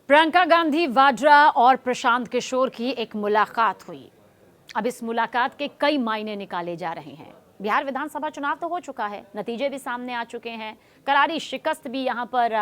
प्रियंका गांधी वाड्रा और प्रशांत किशोर की एक मुलाकात हुई। अब इस मुलाकात के कई मायने निकाले जा रहे हैं। बिहार विधानसभा चुनाव तो हो चुका है, नतीजे भी सामने आ चुके हैं, करारी शिकस्त भी यहां पर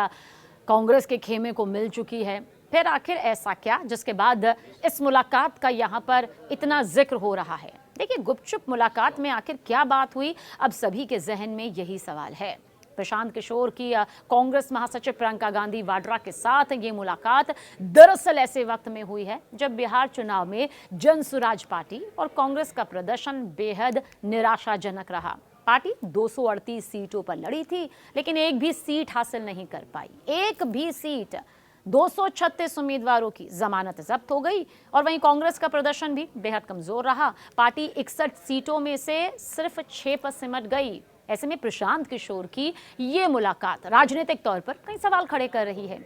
कांग्रेस के खेमे को मिल चुकी है। फिर आखिर ऐसा क्या जिसके बाद इस मुलाकात का यहां पर इतना जिक्र हो रहा है? देखिए, गुपचुप मुलाकात में आखिर क्या बात हुई, अब सभी के जहन में यही सवाल है। प्रशांत किशोर की कांग्रेस महासचिव प्रियंका गांधी वाड्रा के साथ ये मुलाकात दरअसल ऐसे वक्त में हुई है जब बिहार चुनाव में जनसुराज पार्टी और कांग्रेस का प्रदर्शन बेहद निराशाजनक रहा। पार्टी 238 सीटों पर लड़ी थी, लेकिन एक भी सीट हासिल नहीं कर पाई। एक भी सीट 236 उम्मीदवारों की जमानत जब्त हो गई और वहीं कांग्रेस का प्रदर्शन भी बेहद कमजोर रहा। पार्टी 61 सीटों में से सिर्फ 6 पर सिमट गई। ऐसे में प्रशांत किशोर की ये मुलाकात राजनीतिक तौर पर कई सवाल खड़े कर रही है।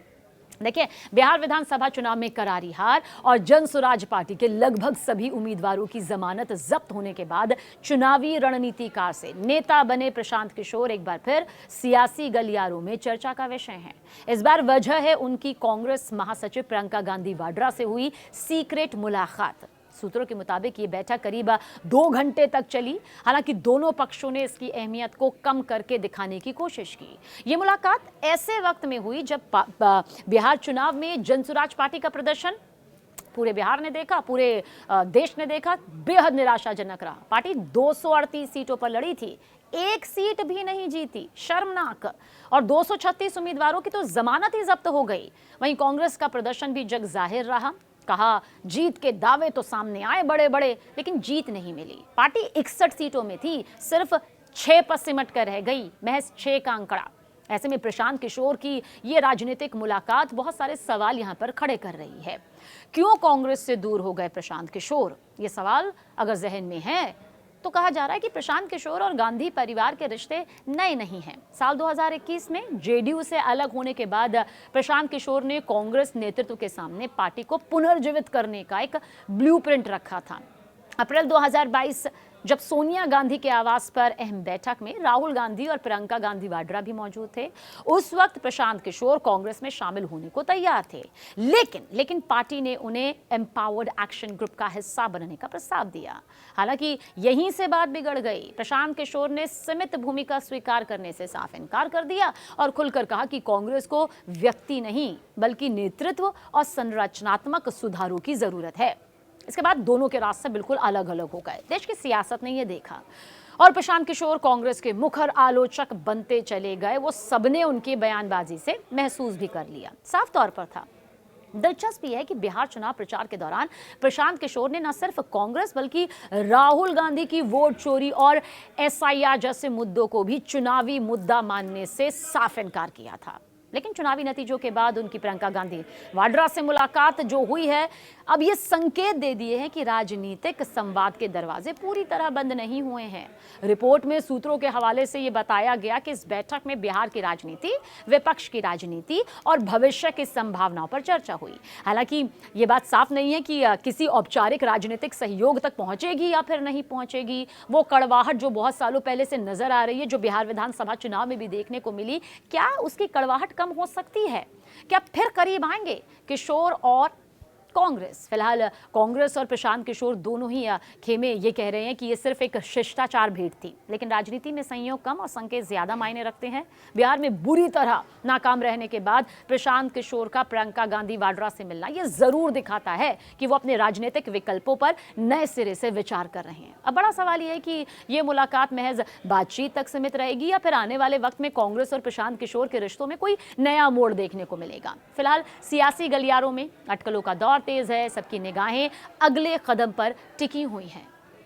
देखिए, बिहार विधानसभा चुनाव में करारी हार और जनसुराज पार्टी के लगभग सभी उम्मीदवारों की जमानत जब्त होने के बाद चुनावी रणनीतिकार से नेता बने प्रशांत किशोर एक बार फिर सियासी गलियारों में चर्चा का विषय हैं। इस बार वजह है उनकी कांग्रेस महासचिव प्रियंका गांधी वाड्रा से हुई सीक्रेट मुलाकात। सूत्रों के मुताबिक ये बैठक करीब 2 घंटे तक चली। हालांकि दोनों पक्षों ने इसकी अहमियत को कम करके दिखाने की कोशिश की। ये मुलाकात ऐसे वक्त में हुई जब बिहार चुनाव में जनसुराज पार्टी का प्रदर्शन पूरे बिहार ने देखा, पूरे देश ने देखा, बेहद निराशाजनक रहा। पार्टी 238 सीटों पर लड़ी थी, एक सीट भी नहीं जीती, शर्मनाक। और 236 उम्मीदवारों की तो जमानत ही जब्त हो गई। वहीं कांग्रेस का प्रदर्शन भी जग जाहिर रहा। कहा, जीत के दावे तो सामने आए बड़े बड़े, लेकिन जीत नहीं मिली। पार्टी 61 सीटों में थी, सिर्फ 6 पर सिमट कर रह गई, महज 6 का आंकड़ा। ऐसे में प्रशांत किशोर की ये राजनीतिक मुलाकात बहुत सारे सवाल यहां पर खड़े कर रही है। क्यों कांग्रेस से दूर हो गए प्रशांत किशोर? ये सवाल अगर जहन में है तो कहा जा रहा है कि प्रशांत किशोर और गांधी परिवार के रिश्ते नए नहीं हैं। साल 2021 में जेडीयू से अलग होने के बाद प्रशांत किशोर ने कांग्रेस नेतृत्व के सामने पार्टी को पुनर्जीवित करने का एक ब्लूप्रिंट रखा था। अप्रैल 2022 जब सोनिया गांधी के आवास पर अहम बैठक में राहुल गांधी और प्रियंका गांधी वाड्रा भी मौजूद थे, उस वक्त प्रशांत किशोर कांग्रेस में शामिल होने को तैयार थे। लेकिन पार्टी ने उन्हें एम्पावर्ड एक्शन ग्रुप का हिस्सा बनने का प्रस्ताव दिया। हालांकि यहीं से बात बिगड़ गई। प्रशांत किशोर ने सीमित भूमिका स्वीकार करने से साफ इनकार कर दिया और खुलकर कहा कि कांग्रेस को व्यक्ति नहीं बल्कि नेतृत्व और संरचनात्मक सुधारों की जरूरत है। इसके बाद दोनों के रास्ते बिल्कुल अलग अलग हो गए। देश की सियासत ने यह देखा और प्रशांत किशोर कांग्रेस के मुखर आलोचक बनते चले गए। वो सबने उनकी बयानबाजी से महसूस भी कर लिया। साफ तौर पर था। दिलचस्प यह है कि बिहार चुनाव प्रचार के दौरान प्रशांत किशोर ने न सिर्फ कांग्रेस बल्कि राहुल गांधी की वोट चोरी और एसआईआर जैसे मुद्दों को भी चुनावी मुद्दा मानने से साफ इनकार किया था। लेकिन चुनावी नतीजों के बाद उनकी प्रियंका गांधी वाड्रा से मुलाकात जो हुई है, अब ये संकेत दे दिए हैं कि राजनीतिक संवाद के दरवाजे पूरी तरह बंद नहीं हुए हैं। रिपोर्ट में सूत्रों के हवाले से ये बताया गया कि इस बैठक में बिहार की राजनीति, विपक्ष की राजनीति और भविष्य की संभावनाओं पर चर्चा हुई। हालांकि ये बात साफ नहीं है कि किसी औपचारिक राजनीतिक सहयोग तक पहुंचेगी या फिर नहीं पहुंचेगी। वो कड़वाहट जो बहुत सालों पहले से नजर आ रही है, जो बिहार विधानसभा चुनाव में भी देखने को मिली, क्या उसकी कड़वाहट कम हो सकती है? क्या फिर करीब आएंगे किशोर और कांग्रेस? फिलहाल कांग्रेस और प्रशांत किशोर दोनों ही खेमे ये कह रहे हैं कि ये सिर्फ एक शिष्टाचार भेंट थी, लेकिन राजनीति में संयोग कम और संकेत ज्यादा मायने रखते हैं। बिहार में बुरी तरह नाकाम रहने के बाद प्रशांत किशोर का प्रियंका गांधी वाड्रा से मिलना ये जरूर दिखाता है कि वो अपने राजनीतिक विकल्पों पर नए सिरे से विचार कर रहे हैं। अब बड़ा सवाल ये है कि ये मुलाकात महज बातचीत तक सीमित रहेगी या फिर आने वाले वक्त में कांग्रेस और प्रशांत किशोर के रिश्तों में कोई नया मोड़ देखने को मिलेगा। फिलहाल सियासी गलियारों में अटकलों का दौर तेज है। सबकी निगाहें अगले कदम पर टिकी हुई हैं।